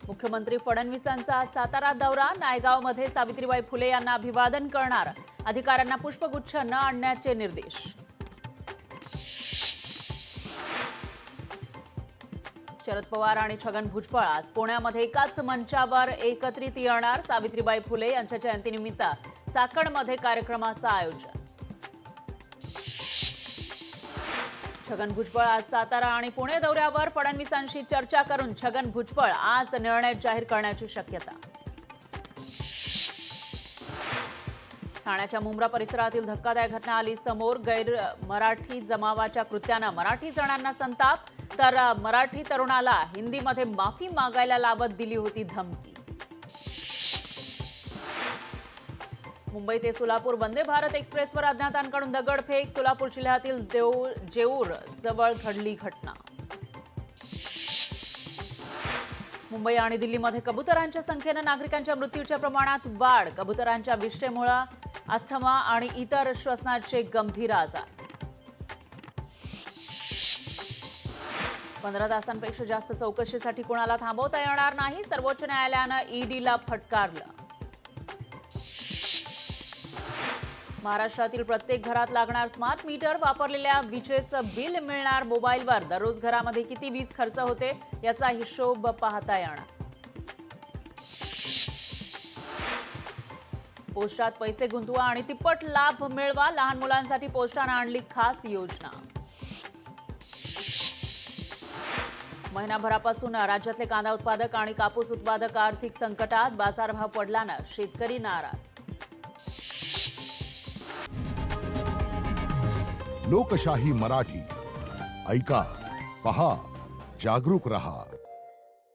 मुख्यमंत्री फडणवीसांचा सातारा दौरा, नायगावमध्ये सावित्रीबाई फुले यांना अभिवादन करणार, अधिकाऱ्यांना पुष्पगुच्छ न आणण्याचे निर्देश. शरद पवार आणि छगन भुजबळ आज पुण्यामध्ये एकाच मंचावर एकत्रित येणार, सावित्रीबाई फुले यांच्या जयंतीनिमित्त चाकणमध्ये कार्यक्रमाचं आयोजन. छगन भुजबळ आज सातारा आणि पुणे दौऱ्यावर, फडणवीसांशी चर्चा करून छगन भुजबळ आज निर्णय जाहीर करण्याची शक्यता. ठाण्याच्या मुंब्रा परिसरातील धक्कादायक घटना आली समोर, गैर मराठी जमावाच्या कृत्यानं मराठी जणांना संताप, तर मराठी तरुणाला हिंदीमध्ये माफी मागायला लावत दिली होती धमकी. मुंबई ते सोलापूर वंदे भारत एक्सप्रेसवर अज्ञातांकडून दगडफेक, सोलापूर जिल्ह्यातील जेऊर जवळ घडली घटना. मुंबई आणि दिल्लीमध्ये कबुतरांच्या संख्येनं नागरिकांच्या मृत्यूच्या प्रमाणात वाढ, कबुतरांच्या विष्ठेमुळे अस्थमा आणि इतर श्वसनाचे गंभीर आजार. 15 तासांपेक्षा जास्त चौकशीसाठी कोणाला थांबवता येणार नाही, सर्वोच्च न्यायालयानं ईडीला फटकारलं. महाराष्ट्रातील प्रत्येक घरात लागणार स्मार्ट मीटर, वापरलेल्या विजेचं बिल मिळणार मोबाईलवर, दररोज घरामध्ये किती वीज खर्च होते याचा हिशोब पाहता येणार. पोस्टात पैसे गुंतवा आणि तिप्पट लाभ मिळवा, लहान मुलांसाठी पोस्टानं आणली खास योजना. महिनाभरापासून राज्यातले कांदा उत्पादक आणि कापूस उत्पादक आर्थिक संकटात, बाजारभाव पडल्यानं शेतकरी नाराज. लोकशाही मराठी ऐका, पहा, जागरूक रहा.